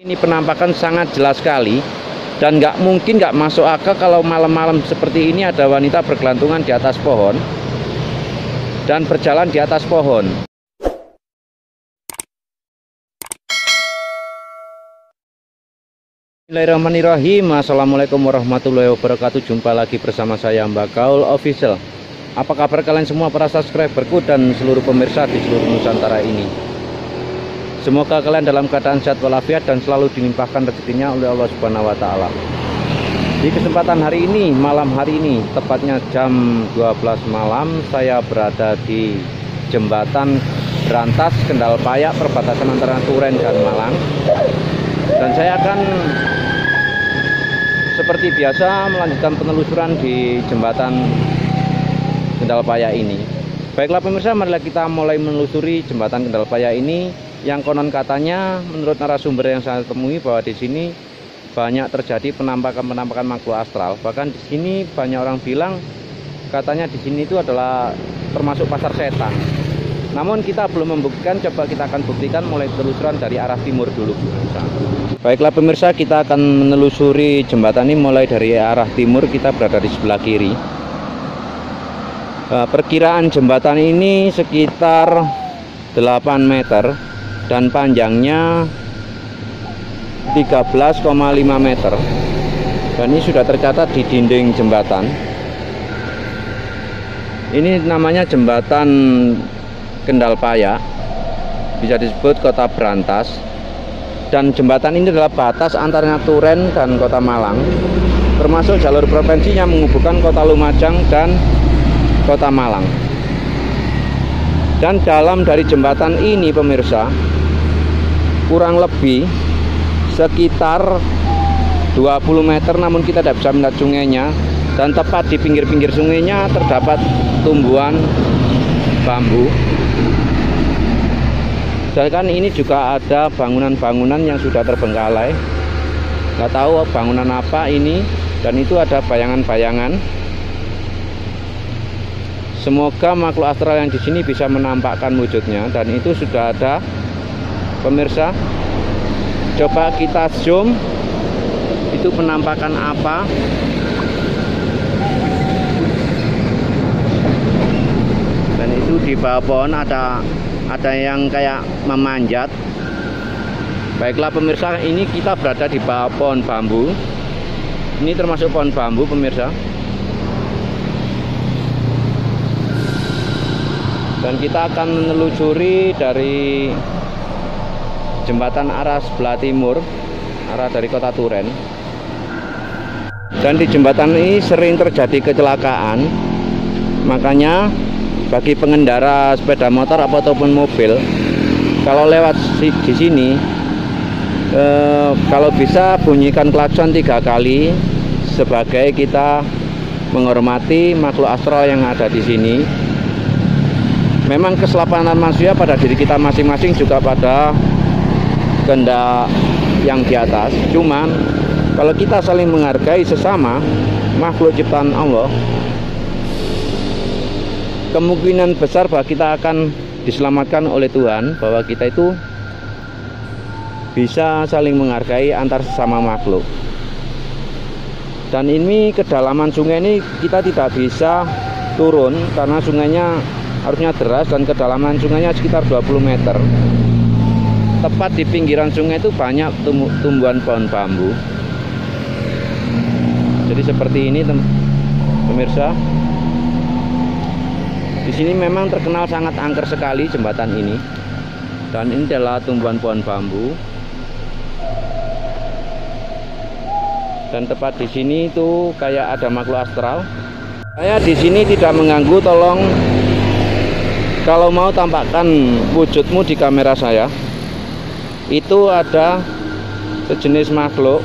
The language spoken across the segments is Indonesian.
Ini penampakan sangat jelas sekali dan nggak mungkin nggak masuk akal kalau malam-malam seperti ini ada wanita bergelantungan di atas pohon dan berjalan di atas pohon. Bismillahirrahmanirrahim. Assalamualaikum warahmatullahi wabarakatuh. Jumpa lagi bersama saya Mbak Gaul Official. Apa kabar kalian semua para subscriberku dan seluruh pemirsa di seluruh Nusantara ini? Semoga kalian dalam keadaan sehat walafiat dan selalu dilimpahkan rezekinya oleh Allah Subhanahu wa Ta'ala. Di kesempatan hari ini, malam hari ini, tepatnya jam 12 malam, saya berada di jembatan Brantas Kendal Payak, perbatasan antara Turen dan Malang. Dan saya akan seperti biasa melanjutkan penelusuran di jembatan Kendal Payak ini. Baiklah pemirsa, marilah kita mulai menelusuri jembatan Kendal Payak ini, yang konon katanya menurut narasumber yang saya temui bahwa di sini banyak terjadi penampakan makhluk astral. Bahkan di sini banyak orang bilang katanya di sini itu adalah termasuk pasar setan. Namun kita belum membuktikan, coba kita akan buktikan mulai telusuran dari arah timur dulu. Baiklah pemirsa, kita akan menelusuri jembatan ini mulai dari arah timur, kita berada di sebelah kiri. Perkiraan jembatan ini sekitar 8 meter dan panjangnya 13,5 meter. Dan ini sudah tercatat di dinding jembatan. Ini namanya jembatan Kendal Payak, bisa disebut Kota Brantas. Dan jembatan ini adalah batas antara Turen dan Kota Malang, termasuk jalur provinsi yang menghubungkan Kota Lumajang dan Kota Malang. Dan dalam dari jembatan ini pemirsa, kurang lebih sekitar 20 meter, namun kita tidak bisa melihat sungainya. Dan tepat di pinggir-pinggir sungainya terdapat tumbuhan bambu. Sedangkan ini juga ada bangunan-bangunan yang sudah terbengkalai. Nggak tahu bangunan apa ini, dan itu ada bayangan-bayangan. Semoga makhluk astral yang di sini bisa menampakkan wujudnya, dan itu sudah ada pemirsa. Coba kita zoom, itu penampakan apa? Dan itu di bawah pohon ada yang kayak memanjat. Baiklah pemirsa, ini kita berada di bawah pohon bambu. Ini termasuk pohon bambu pemirsa. Dan kita akan menelusuri dari jembatan arah sebelah timur, arah dari kota Turen. Dan di jembatan ini sering terjadi kecelakaan. Makanya bagi pengendara sepeda motor ataupun mobil, kalau lewat di sini, kalau bisa bunyikan klakson 3 kali sebagai kita menghormati makhluk astral yang ada di sini. Memang keselamatan manusia pada diri kita masing-masing, juga pada kehendak yang di atas. Cuman kalau kita saling menghargai sesama makhluk ciptaan Allah, kemungkinan besar bahwa kita akan diselamatkan oleh Tuhan, bahwa kita itu bisa saling menghargai antar sesama makhluk. Dan ini kedalaman sungai ini kita tidak bisa turun karena sungainya harusnya deras, dan kedalaman sungainya sekitar 20 meter. Tepat di pinggiran sungai itu banyak tumbuhan pohon bambu. Jadi seperti ini pemirsa. Di sini memang terkenal sangat angker sekali jembatan ini. Dan ini adalah tumbuhan pohon bambu. Dan tepat di sini itu kayak ada makhluk astral. Saya di sini tidak mengganggu, tolong kalau mau tampakkan wujudmu di kamera saya. Itu ada sejenis makhluk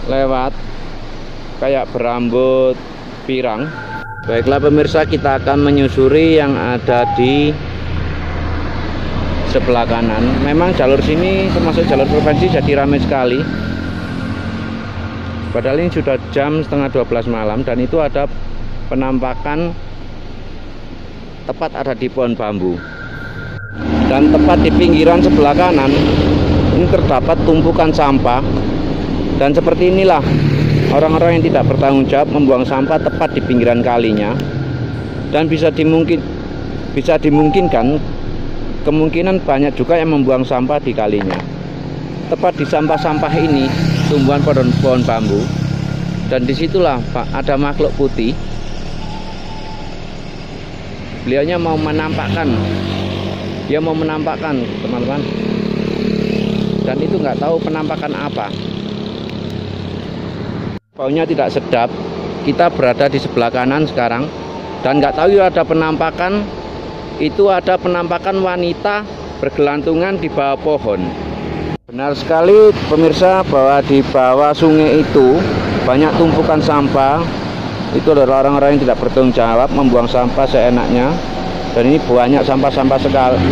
lewat kayak berambut pirang. Baiklah pemirsa, kita akan menyusuri yang ada di sebelah kanan. Memang jalur sini termasuk jalur provinsi, jadi ramai sekali. Padahal ini sudah jam setengah 12 malam, dan itu ada penampakan tepat ada di pohon bambu. Dan tepat di pinggiran sebelah kanan ini terdapat tumpukan sampah. Dan seperti inilah orang-orang yang tidak bertanggung jawab membuang sampah tepat di pinggiran kalinya. Dan bisa dimungkinkan kemungkinan banyak juga yang membuang sampah di kalinya. Tepat di sampah-sampah ini tumbuhan pohon bambu. Dan disitulah ada makhluk putih. Beliaunya mau menampakkan, dia mau menampakkan teman-teman. Dan itu nggak tahu penampakan apa. Baunya tidak sedap. Kita berada di sebelah kanan sekarang dan nggak tahu ada penampakan. Itu ada penampakan wanita bergelantungan di bawah pohon. Benar sekali pemirsa bahwa di bawah sungai itu banyak tumpukan sampah. Itu adalah orang-orang yang tidak bertanggung jawab membuang sampah seenaknya. Dan ini banyak sampah-sampah sekali.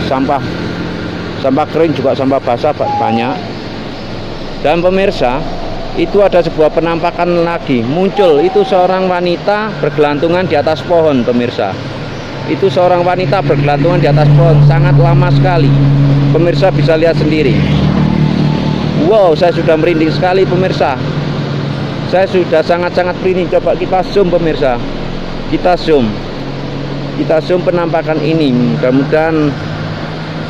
Sampah kering juga sampah basah banyak. Dan pemirsa, itu ada sebuah penampakan lagi muncul. Itu seorang wanita bergelantungan di atas pohon pemirsa. Itu seorang wanita bergelantungan di atas pohon, sangat lama sekali. Pemirsa bisa lihat sendiri. Wow, saya sudah merinding sekali pemirsa. Saya sudah sangat-sangat merinding. Coba kita zoom pemirsa. Kita zoom penampakan ini. Mudah-mudahan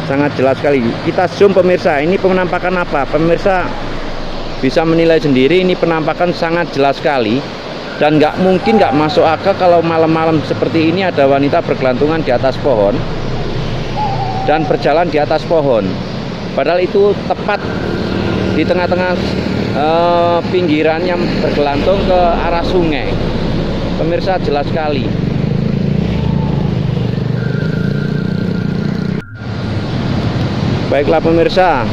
sangat jelas sekali. Kita zoom pemirsa. Ini penampakan apa? Pemirsa bisa menilai sendiri. Ini penampakan sangat jelas sekali. Dan nggak masuk akal kalau malam-malam seperti ini ada wanita bergelantungan di atas pohon dan berjalan di atas pohon. Padahal itu tepat di tengah-tengah pinggiran yang bergelantung ke arah sungai. Pemirsa, jelas sekali. Baiklah pemirsa,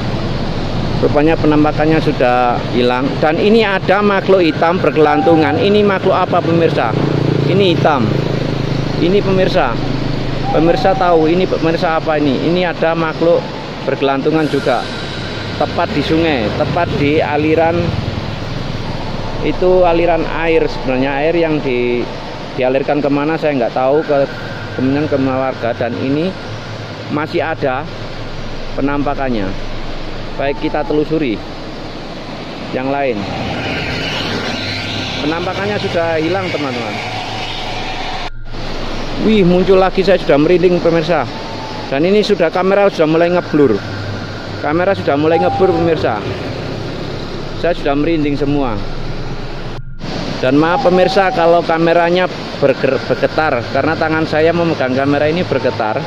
rupanya penampakannya sudah hilang. Dan ini ada makhluk hitam bergelantungan. Ini makhluk apa pemirsa? Ini hitam. Ini pemirsa. Pemirsa tahu ini pemirsa apa ini? Ini ada makhluk bergelantungan juga. Tepat di sungai, tepat di aliran. Itu aliran air sebenarnya, air yang dialirkan kemana saya nggak tahu, kemudian ke warga. Dan ini masih ada penampakannya. Baik, kita telusuri yang lain. Penampakannya sudah hilang teman-teman. Wih, muncul lagi, saya sudah merinding pemirsa. Dan ini sudah kamera sudah mulai ngeblur. Kamera sudah mulai ngeblur pemirsa. Saya sudah merinding semua. Dan maaf pemirsa kalau kameranya bergetar, karena tangan saya memegang kamera ini bergetar.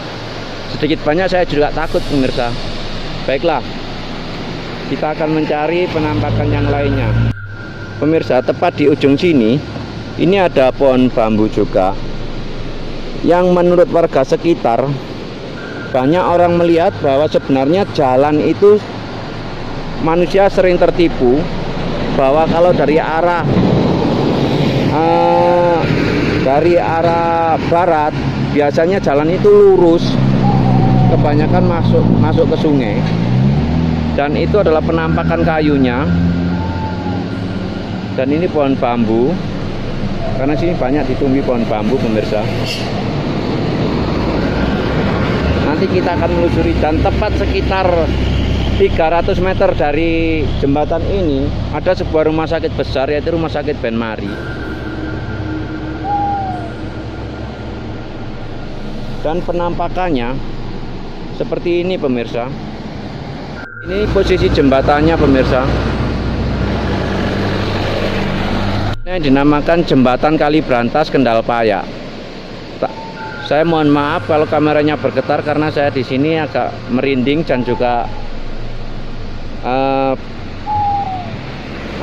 Sedikit banyak saya juga takut pemirsa. Baiklah, kita akan mencari penampakan yang lainnya. Pemirsa, tepat di ujung sini ini ada pohon bambu juga, yang menurut warga sekitar banyak orang melihat bahwa sebenarnya jalan itu manusia sering tertipu, bahwa kalau dari arah barat biasanya jalan itu lurus, kebanyakan masuk ke sungai. Dan itu adalah penampakan kayunya. Dan ini pohon bambu, karena sini banyak ditumbuhi pohon bambu pemirsa. Nanti kita akan menelusuri, dan tepat sekitar 300 meter dari jembatan ini ada sebuah rumah sakit besar, yaitu Rumah Sakit Ben Mari. Dan penampakannya seperti ini pemirsa. Ini posisi jembatannya pemirsa. Ini dinamakan Jembatan Kali Brantas Kendal Paya. Saya mohon maaf kalau kameranya bergetar karena saya di sini agak merinding dan juga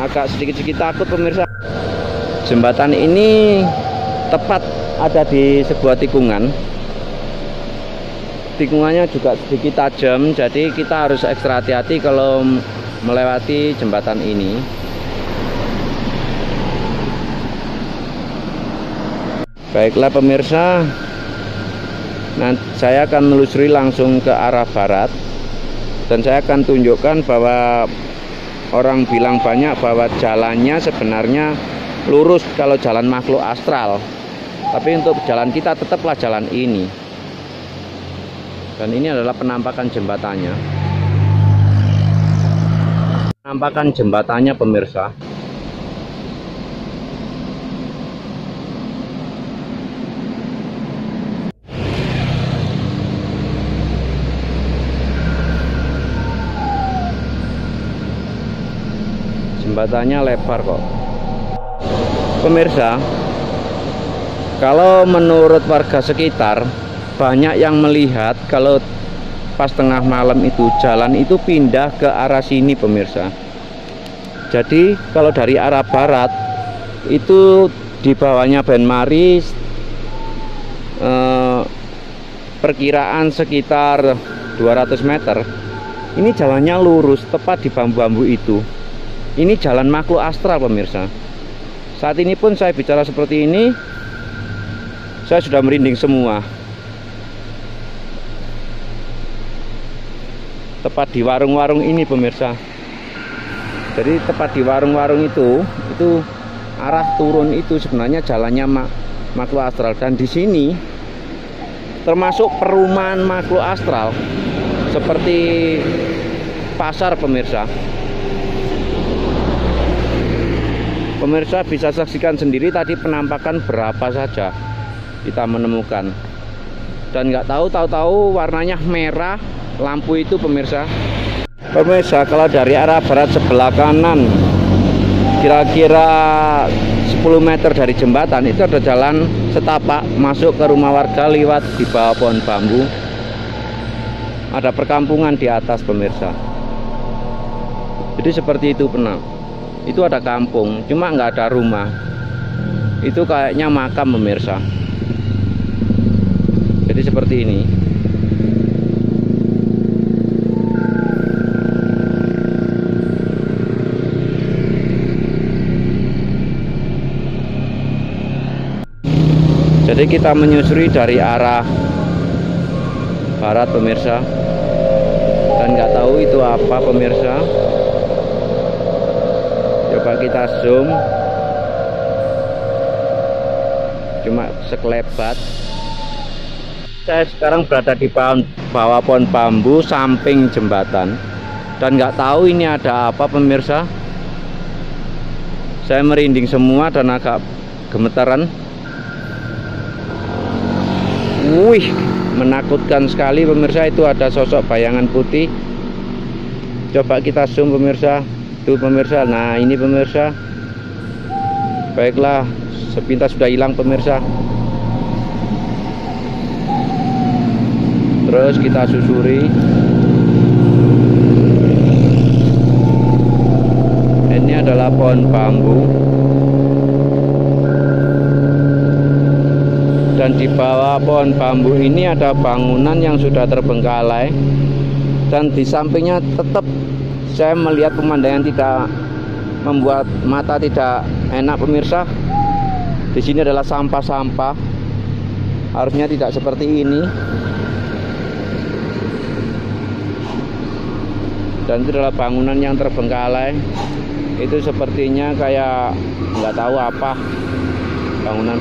agak sedikit-sedikit takut pemirsa. Jembatan ini tepat ada di sebuah tikungan. Tikungannya juga sedikit tajam, jadi kita harus ekstra hati-hati kalau melewati jembatan ini. Baiklah pemirsa, nanti saya akan menelusuri langsung ke arah barat, dan saya akan tunjukkan bahwa orang bilang banyak bahwa jalannya sebenarnya lurus kalau jalan makhluk astral, tapi untuk jalan kita tetaplah jalan ini. Dan ini adalah penampakan jembatannya. Penampakan jembatannya pemirsa. Jembatannya lebar kok. Pemirsa, kalau menurut warga sekitar, banyak yang melihat kalau pas tengah malam itu jalan itu pindah ke arah sini pemirsa. Jadi kalau dari arah barat itu di bawahnya Benmari perkiraan sekitar 200 meter. Ini jalannya lurus tepat di bambu-bambu itu. Ini jalan makhluk astral pemirsa. Saat ini pun saya bicara seperti ini, saya sudah merinding semua. Tepat di warung-warung ini pemirsa. Jadi tepat di warung-warung itu arah turun itu sebenarnya jalannya makhluk astral. Dan di sini termasuk perumahan makhluk astral seperti pasar pemirsa. Pemirsa bisa saksikan sendiri tadi penampakan berapa saja kita menemukan. Dan nggak tahu warnanya merah lampu itu pemirsa. Pemirsa, kalau dari arah barat sebelah kanan kira-kira 10 meter dari jembatan itu ada jalan setapak masuk ke rumah warga lewat di bawah pohon bambu. Ada perkampungan di atas pemirsa. Jadi seperti itu penang. Itu ada kampung, cuma nggak ada rumah. Itu kayaknya makam pemirsa. Jadi seperti ini. Jadi kita menyusuri dari arah barat pemirsa. Dan nggak tahu itu apa pemirsa. Coba kita zoom, cuma sekelebat. Saya sekarang berada di bawah pohon bambu samping jembatan dan nggak tahu ini ada apa pemirsa. Saya merinding semua dan agak gemetaran. Wih, menakutkan sekali pemirsa. Itu ada sosok bayangan putih. Coba kita zoom pemirsa. Itu pemirsa, nah ini pemirsa. Baiklah, sepintas sudah hilang pemirsa. Terus kita susuri. Ini adalah pohon bambu. Dan di bawah pohon bambu ini ada bangunan yang sudah terbengkalai. Dan di sampingnya tetap saya melihat pemandangan tidak membuat mata tidak enak pemirsa. Di sini adalah sampah-sampah. Harusnya tidak seperti ini. Dan itu adalah bangunan yang terbengkalai. Itu sepertinya kayak nggak tahu apa. Bangunan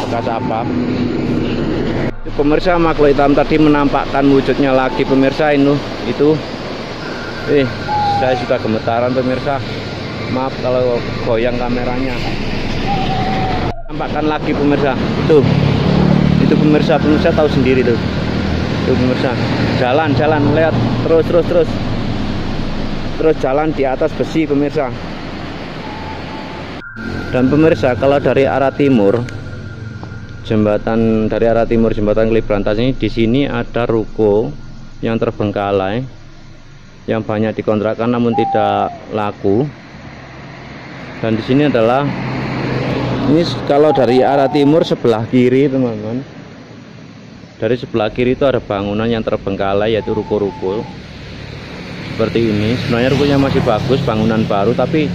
bekas apa. Pemirsa, makhluk hitam tadi menampakkan wujudnya lagi pemirsa. Itu. Saya sudah gemetaran pemirsa. Maaf kalau goyang kameranya. Nampakkan lagi pemirsa. Itu pemirsa tahu sendiri tuh. Itu pemirsa. Jalan lihat terus jalan di atas besi pemirsa. Dan pemirsa, kalau dari arah timur jembatan Kelibrantas ini, di sini ada ruko yang terbengkalai yang banyak dikontrakkan namun tidak laku. Dan di sini adalah kalau dari arah timur sebelah kiri teman-teman, dari sebelah kiri itu ada bangunan yang terbengkalai yaitu ruko-ruko seperti ini. Sebenarnya rukonya masih bagus, bangunan baru, tapi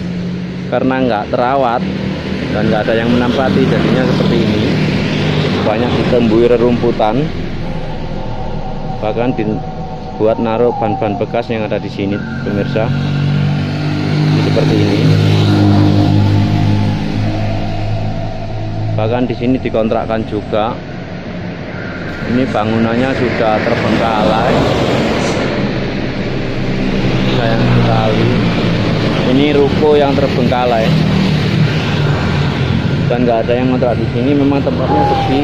karena nggak terawat dan nggak ada yang menempati jadinya seperti ini. Banyak ditemui rerumputan, bahkan buat naruh ban-ban bekas yang ada di sini pemirsa. Seperti ini. Bahkan di sini dikontrakkan juga. Ini bangunannya sudah terbengkalai, sayang sekali. Ini ruko yang terbengkalai dan nggak ada yang ngontrak di sini. Memang tempatnya sepi.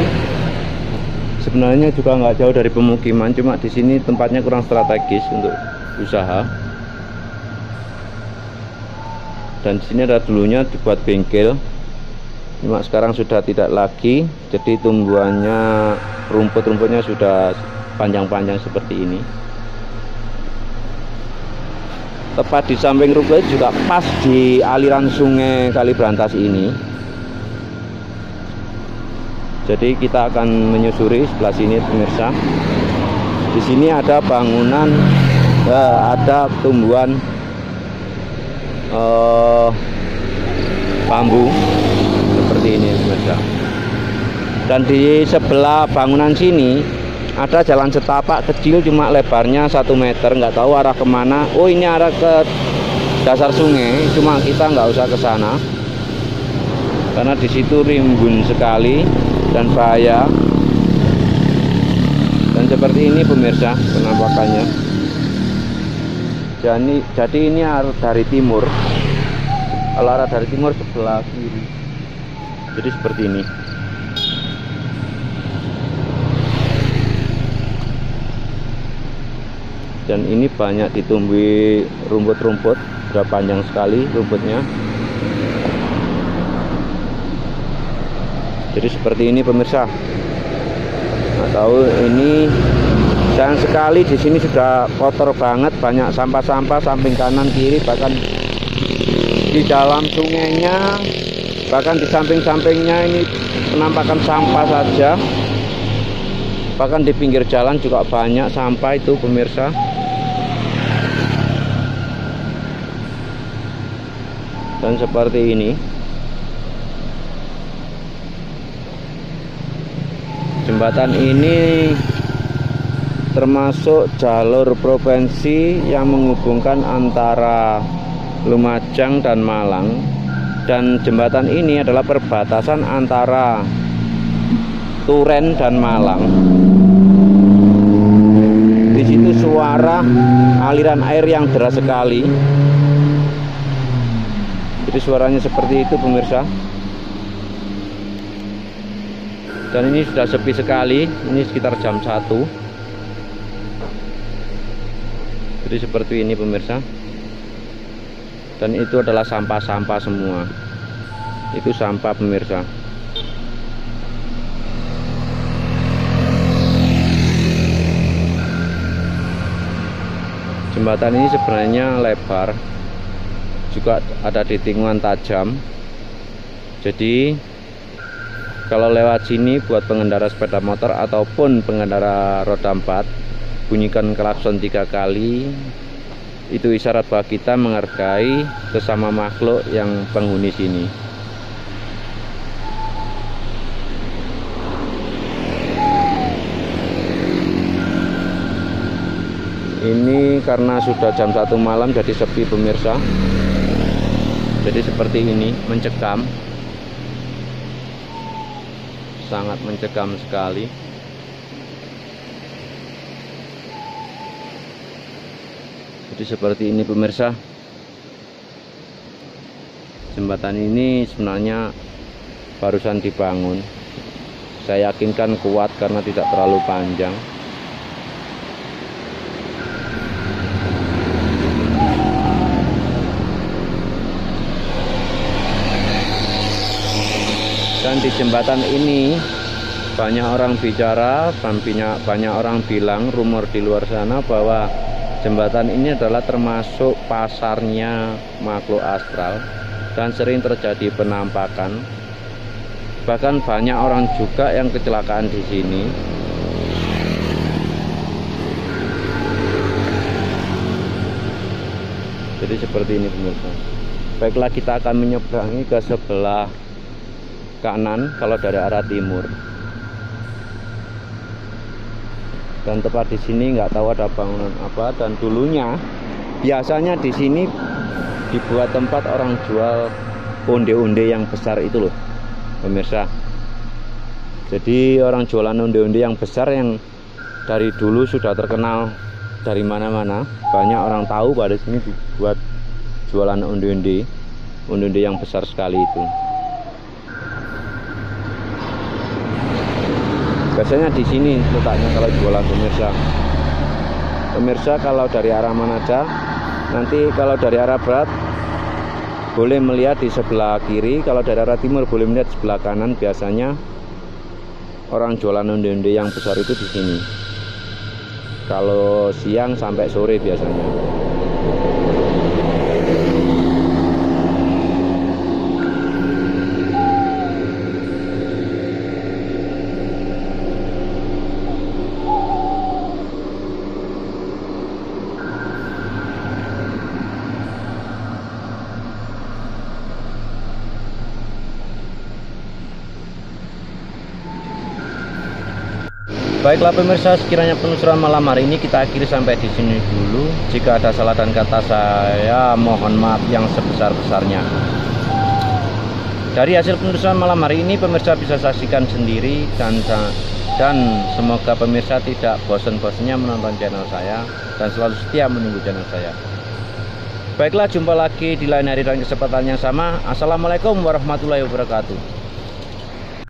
Sebenarnya juga nggak jauh dari pemukiman, cuma di sini tempatnya kurang strategis untuk usaha. Dan di sini ada dulunya dibuat bengkel, cuma sekarang sudah tidak lagi. Jadi tumbuhannya, rumput-rumputnya sudah panjang-panjang seperti ini. Tepat di samping ruko juga pas di aliran sungai Kalibrantas ini. Jadi kita akan menyusuri sebelah sini pemirsa. Di sini ada bangunan, ada tumbuhan bambu seperti ini pemirsa. Dan di sebelah bangunan sini ada jalan setapak kecil, cuma lebarnya 1 meter, nggak tahu arah kemana. Oh, ini arah ke dasar sungai, cuma kita nggak usah ke sana karena di situ rimbun sekali dan bahaya. Dan seperti ini pemirsa penampakannya. Jadi ini arah dari timur. Kalau arah dari timur sebelah kiri. Jadi seperti ini. Dan ini banyak ditumbuhi rumput-rumput, sudah panjang sekali rumputnya. Jadi seperti ini pemirsa. Nah, tahu ini sayang sekali di sini sudah kotor banget, banyak sampah-sampah samping kanan kiri, bahkan di dalam sungainya, bahkan di samping-sampingnya ini penampakan sampah saja. Bahkan di pinggir jalan juga banyak sampah itu pemirsa. Dan seperti ini. Jembatan ini termasuk jalur provinsi yang menghubungkan antara Lumajang dan Malang. Dan jembatan ini adalah perbatasan antara Turen dan Malang. Di situ suara aliran air yang deras sekali. Jadi suaranya seperti itu pemirsa. Dan ini sudah sepi sekali. Ini sekitar jam 1. Jadi seperti ini pemirsa. Dan itu adalah sampah-sampah semua. Itu sampah pemirsa. Jembatan ini sebenarnya lebar, juga ada tikungan tajam. Jadi kalau lewat sini buat pengendara sepeda motor ataupun pengendara roda 4, bunyikan klakson 3 kali. Itu isyarat bahwa kita menghargai sesama makhluk yang penghuni sini. Ini karena sudah jam 1 malam jadi sepi pemirsa. Jadi seperti ini, mencekam. Sangat mencekam sekali. Jadi seperti ini pemirsa. Jembatan ini sebenarnya barusan dibangun. Saya yakinkan kuat karena tidak terlalu panjang. Dan di jembatan ini banyak orang bicara, banyak orang bilang, rumor di luar sana bahwa jembatan ini adalah termasuk pasarnya makhluk astral dan sering terjadi penampakan. Bahkan banyak orang juga yang kecelakaan di sini. Jadi seperti ini pemirsa. Baiklah, kita akan menyeberangi ke sebelah kanan kalau dari arah timur. Dan tepat di sini nggak tahu ada bangunan apa. Dan dulunya biasanya di sini dibuat tempat orang jual onde-onde yang besar itu loh pemirsa. Jadi orang jualan onde-onde yang besar yang dari dulu sudah terkenal dari mana-mana, banyak orang tahu pada sini dibuat jualan onde-onde yang besar sekali itu. Biasanya di sini letaknya kalau jualan pemirsa. Pemirsa kalau dari arah Manada, nanti kalau dari arah barat boleh melihat di sebelah kiri, kalau dari arah timur boleh melihat sebelah kanan. Biasanya orang jualan onde-onde yang besar itu di sini. Kalau siang sampai sore biasanya. Baiklah pemirsa, sekiranya penelusuran malam hari ini kita akhiri sampai di sini dulu. Jika ada salah dan kata saya mohon maaf yang sebesar-besarnya. Dari hasil penelusuran malam hari ini pemirsa bisa saksikan sendiri, dan semoga pemirsa tidak bosan-bosannya menonton channel saya dan selalu setia menunggu channel saya. Baiklah, jumpa lagi di lain hari dan kesempatan yang sama. Assalamualaikum warahmatullahi wabarakatuh.